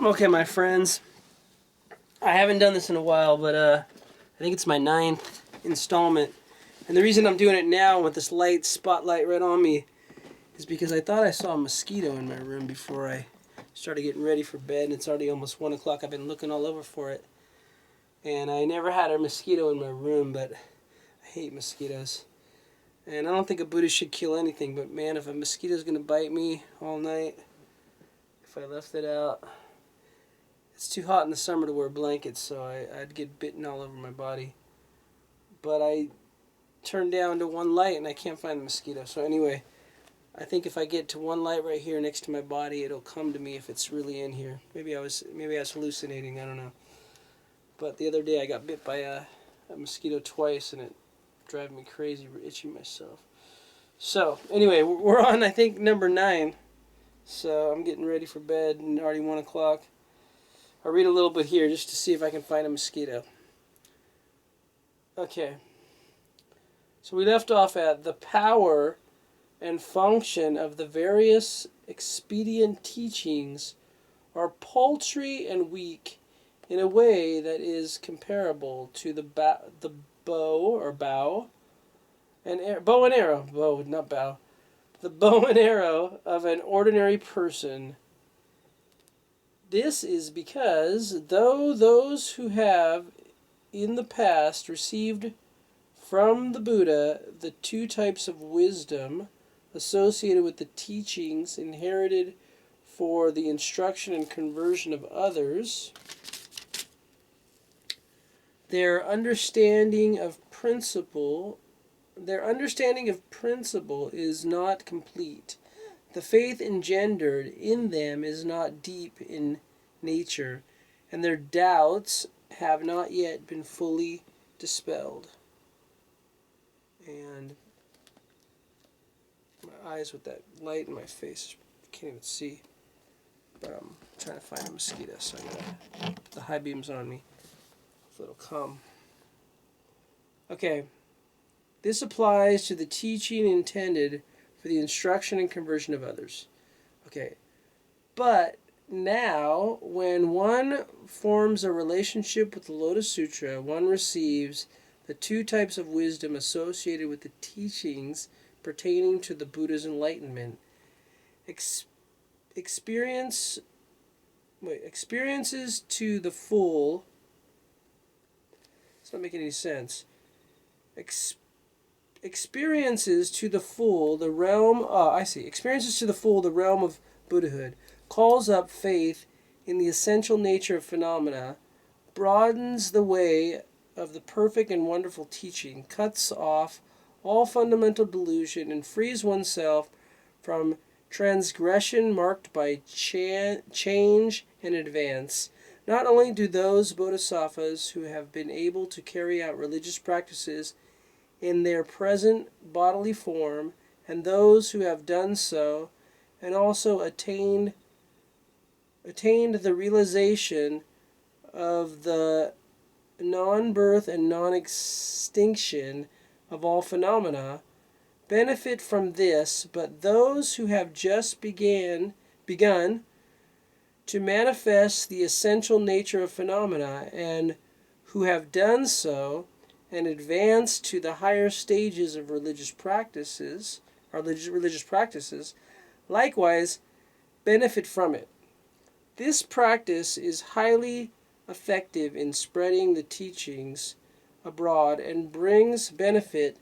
Okay, my friends. I haven't done this in a while, but I think it's my 9th installment. And the reason I'm doing it now with this light spotlight right on me is because I thought I saw a mosquito in my room before I started getting ready for bed. And it's already almost 1 o'clock. I've been looking all over for it. And I never had a mosquito in my room, but I hate mosquitoes. And I don't think a Buddhist should kill anything, but man, if a mosquito's going to bite me all night, if I left it out... It's too hot in the summer to wear blankets, so I'd get bitten all over my body. But I turned down to one light and I can't find the mosquito. So anyway, I think if I get to one light right here next to my body, it'll come to me if it's really in here. Maybe I was hallucinating, I don't know. But the other day I got bit by a mosquito twice and it drove me crazy, itching myself. So anyway, we're on, I think, number 9. So I'm getting ready for bed and already 1 o'clock. I'll read a little bit here just to see if I can find a mosquito. Okay. So we left off at the power and function of the various expedient teachings are paltry and weak in a way that is comparable to the bow and arrow of an ordinary person. This is because, though those who have in the past received from the Buddha the 2 types of wisdom associated with the teachings inherited for the instruction and conversion of others, their understanding of principle is not complete. The faith engendered in them is not deep in nature, and their doubts have not yet been fully dispelled. And my eyes with that light in my face, I can't even see. But I'm trying to find a mosquito, so I gotta put the high beams on me. Hopefully it'll come. Okay. This applies to the teaching intended for the instruction and conversion of others. Okay. But now, when one forms a relationship with the Lotus Sutra, one receives the 2 types of wisdom associated with the teachings pertaining to the Buddha's enlightenment. Experiences to the full... It's not making any sense. Experiences to the full the realm of Buddhahood, calls up faith in the essential nature of phenomena, broadens the way of the perfect and wonderful teaching, cuts off all fundamental delusion, and frees oneself from transgression marked by change and advance. Not only do those bodhisattvas who have been able to carry out religious practices in their present bodily form, and those who have done so, and also attained the realization of the non-birth and non-extinction of all phenomena, benefit from this, but those who have just begun to manifest the essential nature of phenomena, and who have done so, and advance to the higher stages of religious practices, likewise benefit from it. This practice is highly effective in spreading the teachings abroad and brings benefit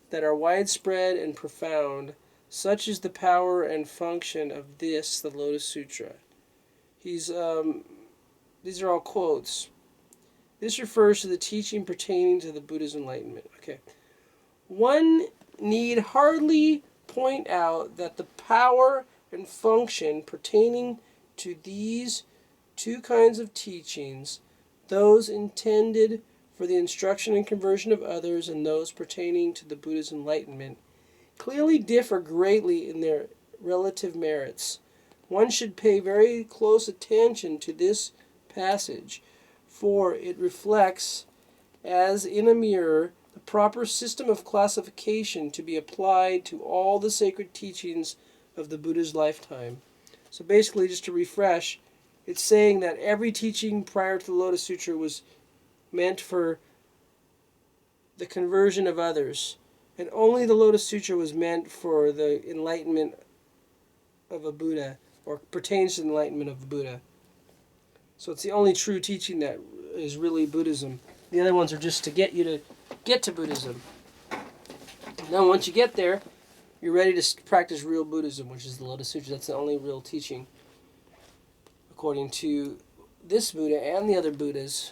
that are widespread and profound. Such is the power and function of the Lotus Sutra. These are all quotes. This refers to the teaching pertaining to the Buddha's enlightenment. Okay. One need hardly point out that the power and function pertaining to these 2 kinds of teachings, those intended for the instruction and conversion of others and those pertaining to the Buddha's enlightenment, clearly differ greatly in their relative merits. One should pay very close attention to this passage, for it reflects, as in a mirror, the proper system of classification to be applied to all the sacred teachings of the Buddha's lifetime. So basically, just to refresh, It's saying that every teaching prior to the Lotus Sutra was meant for the conversion of others, and only the Lotus Sutra was meant for the enlightenment of a Buddha, or pertains to the enlightenment of the Buddha. So it's the only true teaching that is really Buddhism. The other ones are just to get you to get to Buddhism. Now once you get there, you're ready to practice real Buddhism, which is the Lotus Sutra. That's the only real teaching, according to this Buddha and the other Buddhas.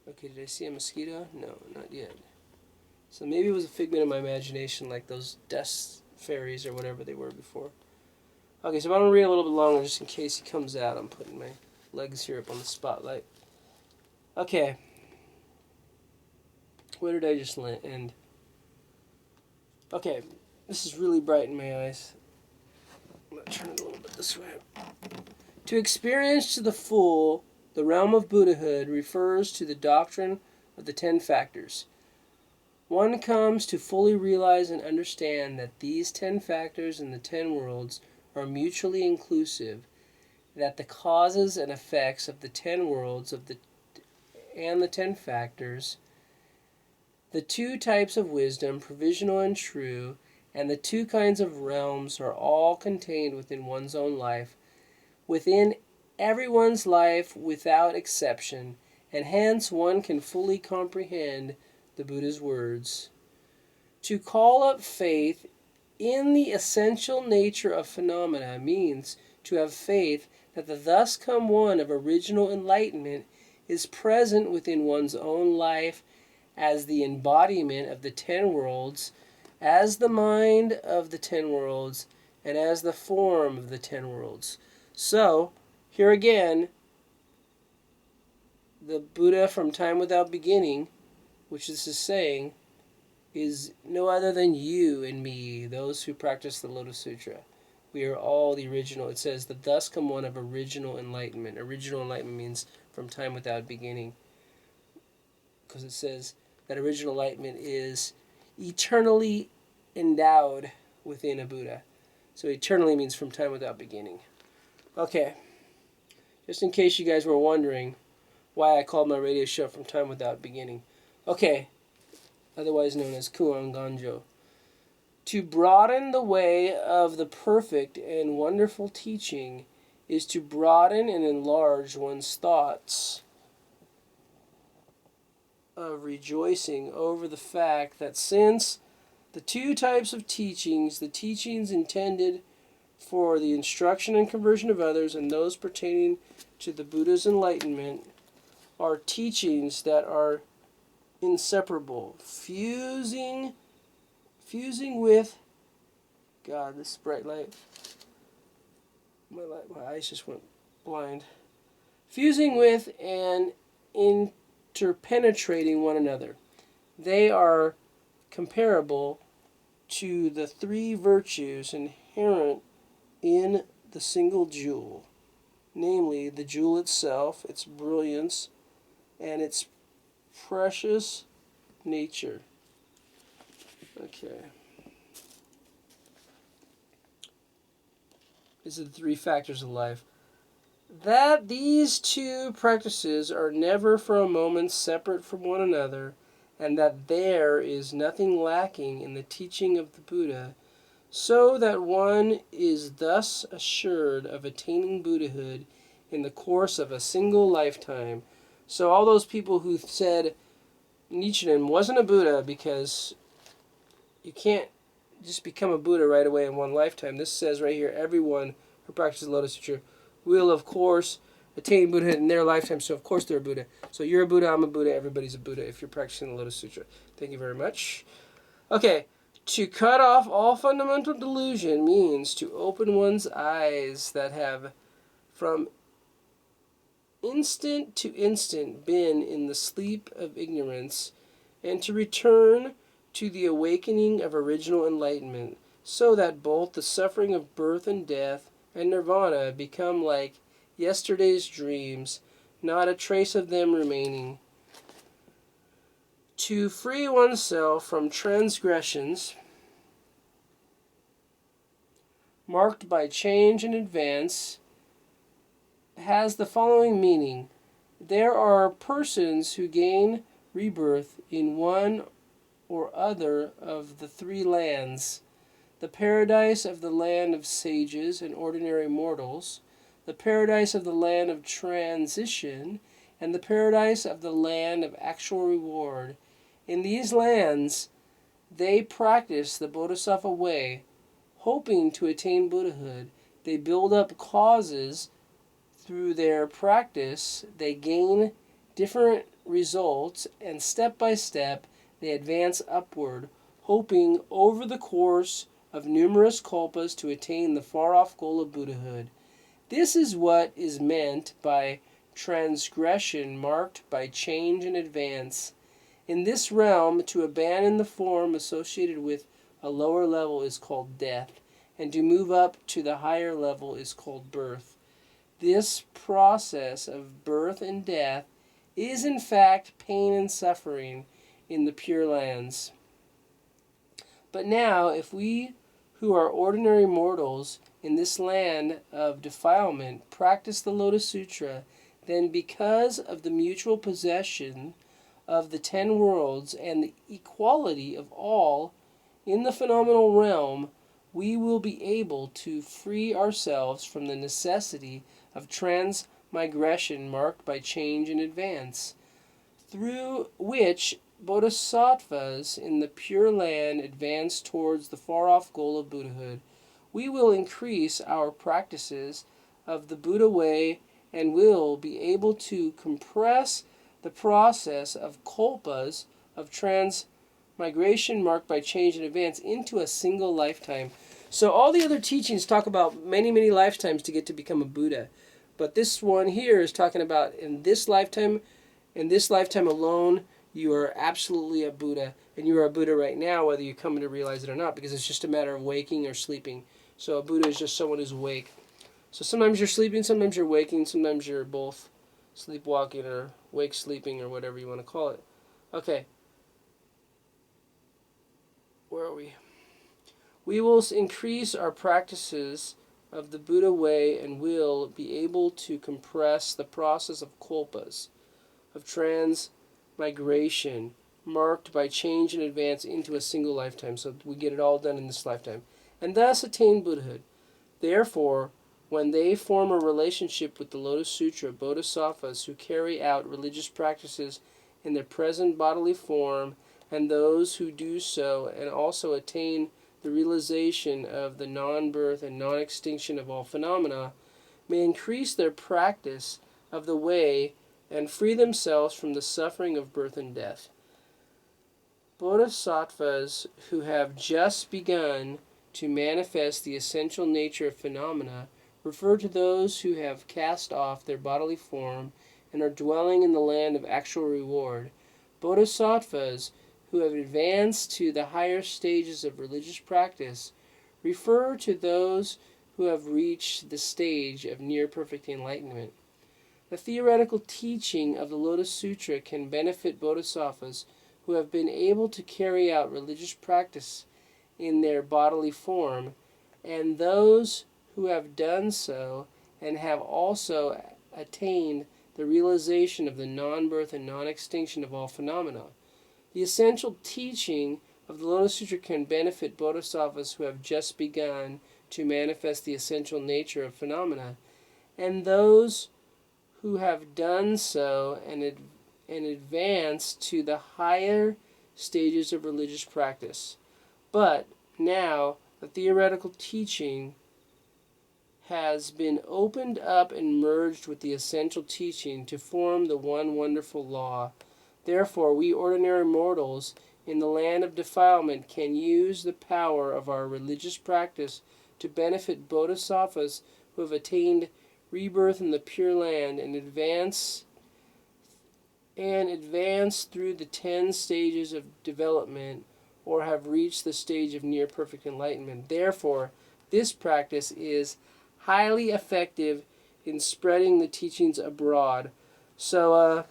Okay, did I see a mosquito? No, not yet. So maybe it was a figment of my imagination, like those dust fairies or whatever they were before. Okay, so I'm going to read a little bit longer just in case he comes out. I'm putting my legs here up on the spotlight. Okay. Where did I just end? Okay, this is really bright in my eyes. I'm going to turn it a little bit this way. To experience to the full the realm of Buddhahood refers to the doctrine of the 10 factors. One comes to fully realize and understand that these 10 factors in the 10 worlds are mutually inclusive, that the causes and effects of the 10 worlds and the 10 factors, the 2 types of wisdom, provisional and true, and the 2 kinds of realms are all contained within one's own life, within everyone's life without exception, and hence one can fully comprehend the Buddha's words. To call up faith in the essential nature of phenomena means to have faith that the thus come one of original enlightenment is present within one's own life as the embodiment of the 10 worlds, as the mind of the 10 worlds, and as the form of the 10 worlds. So, here again, the Buddha from time without beginning, which this is saying, is no other than you and me, those who practice the Lotus Sutra. We are all the original. It says that thus come one of original enlightenment. Original enlightenment means from time without beginning. Because it says that original enlightenment is eternally endowed within a Buddha. So eternally means from time without beginning. Okay. Just in case you guys were wondering why I called my radio show From Time Without Beginning. Okay. Otherwise known as Kuan Ganjo. To broaden the way of the perfect and wonderful teaching is to broaden and enlarge one's thoughts of rejoicing over the fact that since the 2 types of teachings, the teachings intended for the instruction and conversion of others and those pertaining to the Buddha's enlightenment, are teachings that are inseparable, fusing with God, this bright light. My eyes just went blind. Fusing with and interpenetrating one another. They are comparable to the 3 virtues inherent in the single jewel, namely the jewel itself, its brilliance, and its precious nature. Okay. These are the 3 factors of life. That these 2 practices are never for a moment separate from one another, and that there is nothing lacking in the teaching of the Buddha, so that one is thus assured of attaining Buddhahood in the course of a single lifetime. So all those people who said Nichiren wasn't a Buddha because you can't just become a Buddha right away in one lifetime. This says right here, everyone who practices the Lotus Sutra will, of course, attain Buddhahood in their lifetime. So, of course, they're a Buddha. So, you're a Buddha, I'm a Buddha, everybody's a Buddha if you're practicing the Lotus Sutra. Thank you very much. Okay, to cut off all fundamental delusion means to open one's eyes that have from instant to instant been in the sleep of ignorance, and to return to the awakening of original enlightenment, so that both the suffering of birth and death and nirvana become like yesterday's dreams, not a trace of them remaining. To free oneself from transgressions marked by change and advance, has the following meaning. There are persons who gain rebirth in one or other of the three lands: the paradise of the land of sages and ordinary mortals, the paradise of the land of transition, and the paradise of the land of actual reward. In these lands, they practice the Bodhisattva way, hoping to attain Buddhahood. They build up causes. Through their practice, they gain different results, and step by step, they advance upward, hoping over the course of numerous kalpas to attain the far-off goal of Buddhahood. This is what is meant by transgression marked by change and advance. In this realm, to abandon the form associated with a lower level is called death, and to move up to the higher level is called birth. This process of birth and death is in fact pain and suffering in the Pure Lands. But now, if we who are ordinary mortals in this land of defilement practice the Lotus Sutra, then because of the mutual possession of the 10 worlds and the equality of all in the phenomenal realm, we will be able to free ourselves from the necessity of transmigration marked by change and advance, through which bodhisattvas in the Pure Land advance towards the far-off goal of Buddhahood. We will increase our practices of the Buddha way and will be able to compress the process of kalpas of transmigration marked by change and advance into a single lifetime. So all the other teachings talk about many, many lifetimes to get to become a Buddha. But this one here is talking about in this lifetime alone, you are absolutely a Buddha. And you are a Buddha right now, whether you come to realize it or not, because it's just a matter of waking or sleeping. So a Buddha is just someone who's awake. So sometimes you're sleeping, sometimes you're waking, sometimes you're both sleepwalking or wake sleeping or whatever you want to call it. Okay. Where are we? We will increase our practices of the Buddha way and will be able to compress the process of kalpas, of transmigration, marked by change and advance into a single lifetime. So we get it all done in this lifetime. And thus attain Buddhahood. Therefore, when they form a relationship with the Lotus Sutra, bodhisattvas who carry out religious practices in their present bodily form, and those who do so and also attain the realization of the non-birth and non-extinction of all phenomena, may increase their practice of the way and free themselves from the suffering of birth and death. Bodhisattvas who have just begun to manifest the essential nature of phenomena refer to those who have cast off their bodily form and are dwelling in the land of actual reward. Bodhisattvas who have advanced to the higher stages of religious practice refer to those who have reached the stage of near perfect enlightenment. The theoretical teaching of the Lotus Sutra can benefit bodhisattvas who have been able to carry out religious practice in their bodily form, and those who have done so and have also attained the realization of the non-birth and non-extinction of all phenomena. The essential teaching of the Lotus Sutra can benefit bodhisattvas who have just begun to manifest the essential nature of phenomena, and those who have done so and advance to the higher stages of religious practice. But now the theoretical teaching has been opened up and merged with the essential teaching to form the one wonderful law. Therefore, we ordinary mortals in the land of defilement can use the power of our religious practice to benefit bodhisattvas who have attained rebirth in the Pure Land and advance through the 10 stages of development or have reached the stage of near perfect enlightenment. Therefore, this practice is highly effective in spreading the teachings abroad. So,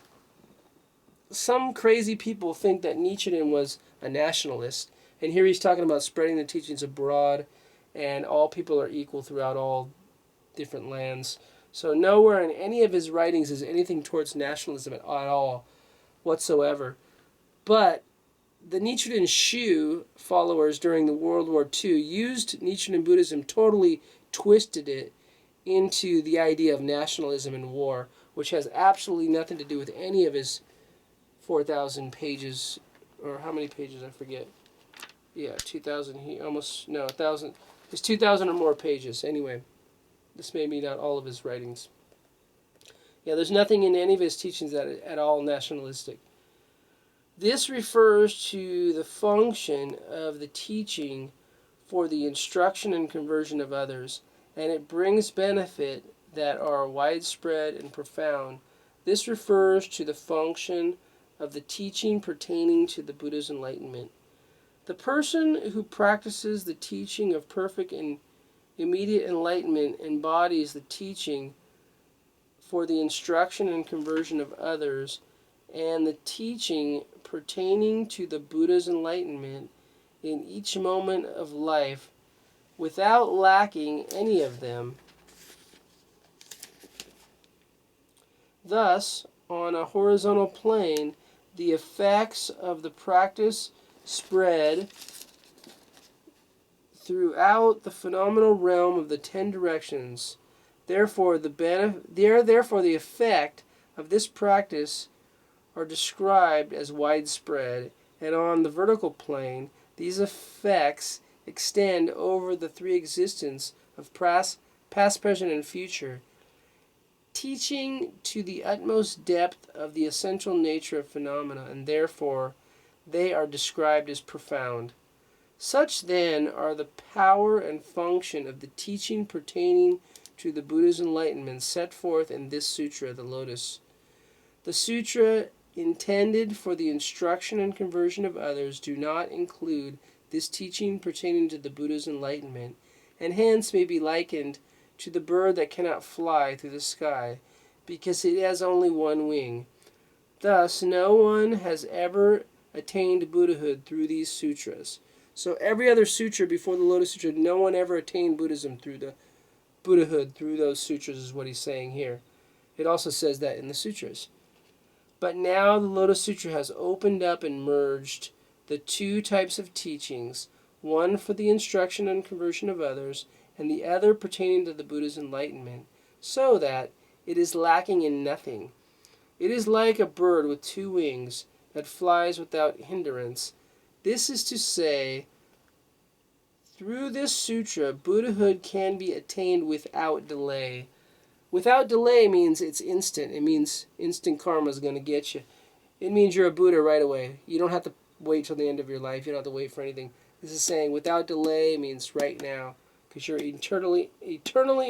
some crazy people think that Nichiren was a nationalist, and here he's talking about spreading the teachings abroad, and all people are equal throughout all different lands. So nowhere in any of his writings is anything towards nationalism at all whatsoever. But the Nichiren Shu followers during the World War II used Nichiren Buddhism, totally twisted it into the idea of nationalism and war, which has absolutely nothing to do with any of his 4,000 pages, or how many pages, I forget. Yeah, 2,000, he almost, no, 1,000, it's 2,000 or more pages. Anyway, this may be not all of his writings. Yeah, there's nothing in any of his teachings that at all nationalistic. This refers to the function of the teaching for the instruction and conversion of others, and it brings benefit that are widespread and profound. This refers to the function of the teaching pertaining to the Buddha's enlightenment. The person who practices the teaching of perfect and immediate enlightenment embodies the teaching for the instruction and conversion of others, and the teaching pertaining to the Buddha's enlightenment in each moment of life without lacking any of them. Thus, on a horizontal plane, the effects of the practice spread throughout the phenomenal realm of the 10 directions. Therefore, the effect of this practice are described as widespread, and on the vertical plane, these effects extend over the three existences of past, present, and future, teaching to the utmost depth of the essential nature of phenomena, and therefore they are described as profound. Such then are the power and function of the teaching pertaining to the Buddha's enlightenment set forth in this sutra, the Lotus. The sutra intended for the instruction and conversion of others do not include this teaching pertaining to the Buddha's enlightenment, and hence may be likened to the bird that cannot fly through the sky, because it has only one wing. Thus, no one has ever attained Buddhahood through these sutras. So every other sutra before the Lotus Sutra, no one ever attained Buddhism through the Buddhahood through those sutras, is what he's saying here. It also says that in the sutras. But now the Lotus Sutra has opened up and merged the two types of teachings, one for the instruction and conversion of others, and the other pertaining to the Buddha's enlightenment, so that it is lacking in nothing. It is like a bird with two wings that flies without hindrance. This is to say, through this sutra, Buddhahood can be attained without delay. Without delay means it's instant. It means instant karma is going to get you. It means you're a Buddha right away. You don't have to wait till the end of your life. You don't have to wait for anything. This is saying without delay means right now, because you're eternally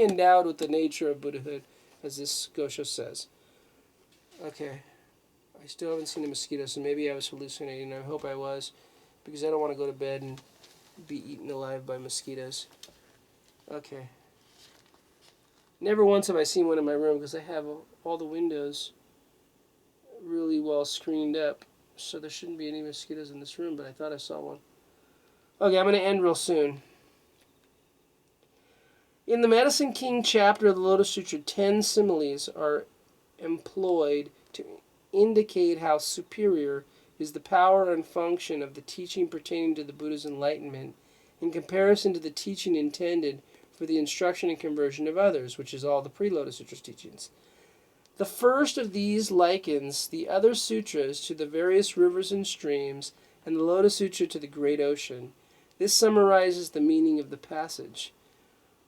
endowed with the nature of Buddhahood, as this Gosho says. Okay. I still haven't seen a mosquito, so maybe I was hallucinating. I hope I was, because I don't want to go to bed and be eaten alive by mosquitoes. Okay. Never once have I seen one in my room, because I have all the windows really well screened up, so there shouldn't be any mosquitoes in this room, but I thought I saw one. Okay, I'm going to end real soon. In the Medicine King chapter of the Lotus Sutra, 10 similes are employed to indicate how superior is the power and function of the teaching pertaining to the Buddha's enlightenment in comparison to the teaching intended for the instruction and conversion of others, which is all the pre-Lotus Sutra's teachings. The first of these likens the other sutras to the various rivers and streams, and the Lotus Sutra to the great ocean. This summarizes the meaning of the passage.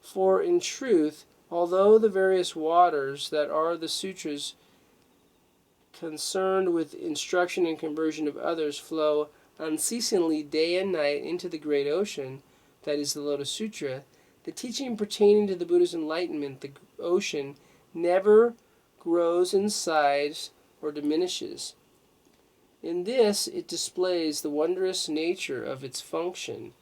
For in truth, although the various waters that are the sutras concerned with instruction and conversion of others flow unceasingly day and night into the great ocean, that is the Lotus Sutra, the teaching pertaining to the Buddha's enlightenment, the ocean, never grows in size or diminishes. In this, it displays the wondrous nature of its function.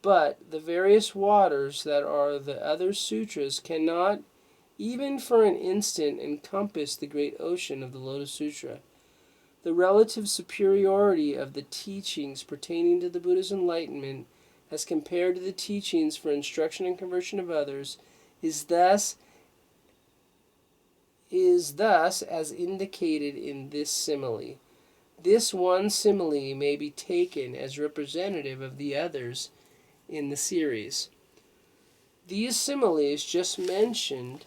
But the various waters that are the other sutras cannot, even for an instant, encompass the great ocean of the Lotus Sutra. The relative superiority of the teachings pertaining to the Buddha's enlightenment as compared to the teachings for instruction and conversion of others is thus is thus as indicated in this simile. This one simile may be taken as representative of the others in the series. These similes just mentioned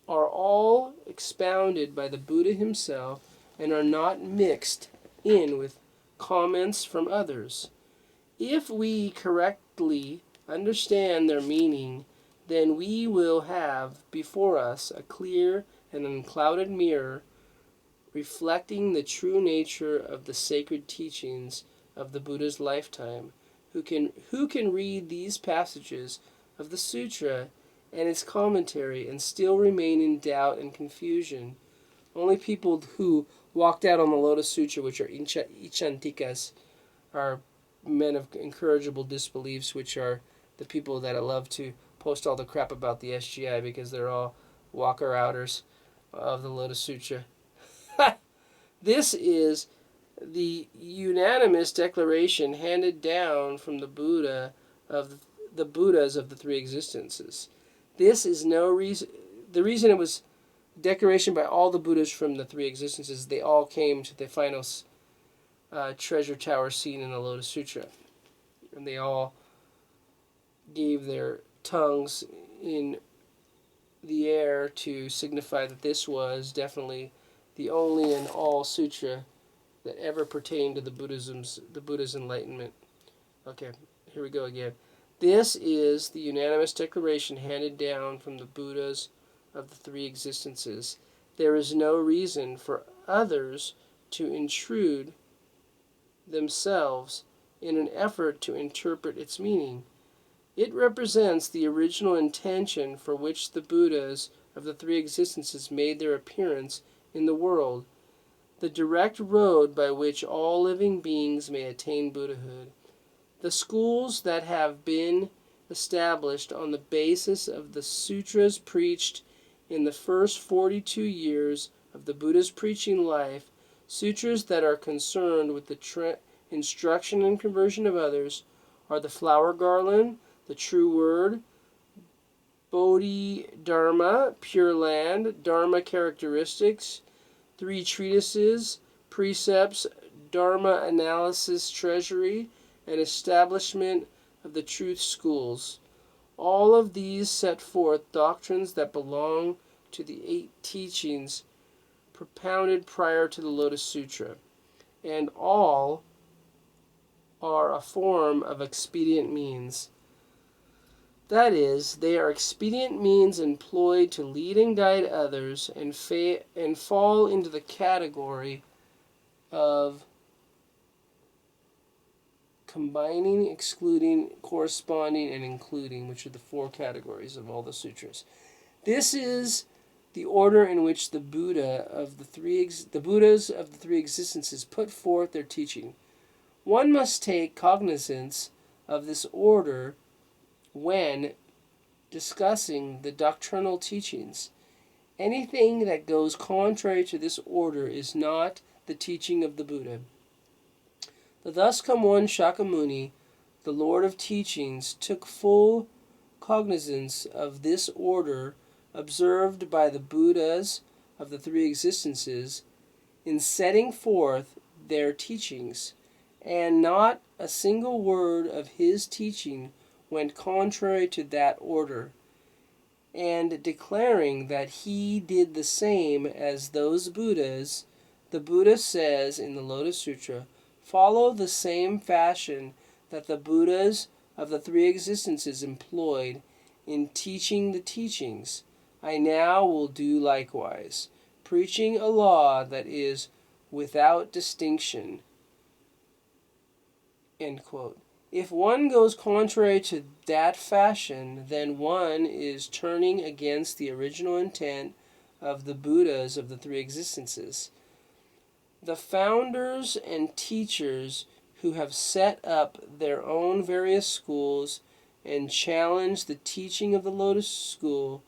are all expounded by the Buddha himself and are not mixed in with comments from others. If we correctly understand their meaning, then we will have before us a clear and unclouded mirror reflecting the true nature of the sacred teachings of the Buddha's lifetime. Who can read these passages of the sutra and its commentary and still remain in doubt and confusion? Only people who walked out on the Lotus Sutra, which are Ichantikas, are men of incorrigible disbeliefs, which are the people that love to post all the crap about the SGI because they're all walker-outers of the Lotus Sutra. This is the unanimous declaration handed down from the Buddhas of the three existences. This is no reason. The reason it was declaration by all the Buddhas from the three existences, they all came to the final treasure tower scene in the Lotus Sutra, and they all gave their tongues in the air to signify that this was definitely the only and all sutra that ever pertained to the Buddha's enlightenment. Okay, here we go again. This is the unanimous declaration handed down from the Buddhas of the three existences. There is no reason for others to intrude themselves in an effort to interpret its meaning. It represents the original intention for which the Buddhas of the three existences made their appearance in the world, the direct road by which all living beings may attain Buddhahood. The schools that have been established on the basis of the sutras preached in the first 42 years of the Buddha's preaching life, sutras that are concerned with the instruction and conversion of others, are the Flower Garland, the True Word, Bodhidharma, Pure Land, Dharma Characteristics, Three Treatises, Precepts, Dharma Analysis Treasury, and Establishment of the Truth Schools. All of these set forth doctrines that belong to the 8 teachings propounded prior to the Lotus Sutra, and all are a form of expedient means. That is, they are expedient means employed to lead and guide others and fall into the category of combining, excluding, corresponding, and including, which are the 4 categories of all the sutras. This is the order in which the Buddhas of the three existences put forth their teaching. One must take cognizance of this order when discussing the doctrinal teachings. Anything that goes contrary to this order is not the teaching of the Buddha. The thus come one Shakyamuni, the Lord of Teachings, took full cognizance of this order observed by the Buddhas of the three existences in setting forth their teachings, and not a single word of his teaching went contrary to that order, and declaring that he did the same as those Buddhas, the Buddha says in the Lotus Sutra, follow the same fashion that the Buddhas of the three existences employed in teaching the teachings. I now will do likewise, preaching a law that is without distinction. End quote. If one goes contrary to that fashion, then one is turning against the original intent of the Buddhas of the three existences. The founders and teachers who have set up their own various schools and challenged the teaching of the Lotus School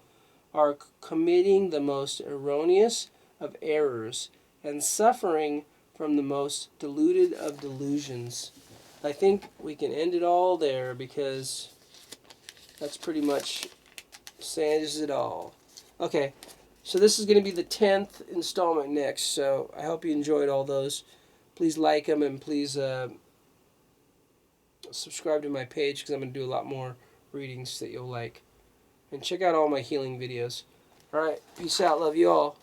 are committing the most erroneous of errors and suffering from the most deluded of delusions. I think we can end it all there because that's pretty much says it all. Okay, So this is going to be the 10th installment next. So I hope you enjoyed all those. Please like them and please subscribe to my page because I'm going to do a lot more readings that you'll like. And check out all my healing videos. Alright, peace out. Love you all.